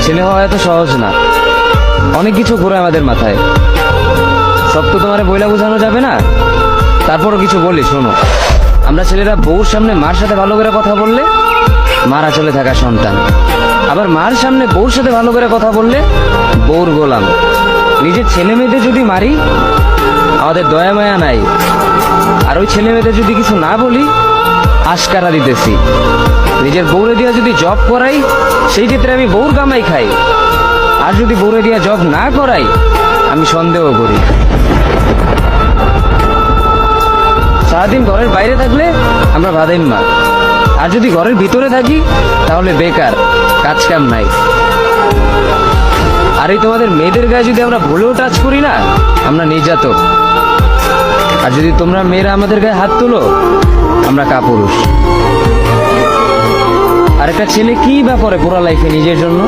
ছেলে হওয়া এত সহজ না, অনেক কিছু ঘুরে আমাদের মাথায়। সব তো তোমার বইলা বোঝানো যাবে না, তারপরও কিছু বলি শোনো। আমরা ছেলেরা বউর সামনে মার সাথে ভালো করে কথা বললে মার আঁচলে থাকা সন্তান, আবার মার সামনে বউর সাথে ভালো করে কথা বললে বউর গোলাম। নিজের ছেলে মেয়েদের যদি মারি আমাদের দয়া মায়া নাই, আর ওই ছেলে মেয়েদের যদি কিছু না বলি আশকারা দিতেছি। নিজের বউরে দিয়া যদি জব করাই সেই ক্ষেত্রে আমি বউর কামাই খাই, আর যদি বউরে দিয়া জব না করাই আমি সন্দেহ করি। সারাদিন ঘরের বাইরে থাকলে আমরা ভাদাইম্মা, আর যদি ঘরের ভিতরে থাকি তাহলে বেকার, কাজ কাম নাই। আর এই তোমাদের মেয়েদের গায়ে যদি আমরা ভুলেও টাচ করি না আমরা নির্যাতক, আর যদি তোমরা মেয়েরা আমাদের গায়ে হাত তুলো আমরা কাপুরুষ। আর একটা ছেলে কি বা করে পুরো লাইফে নিজের জন্য?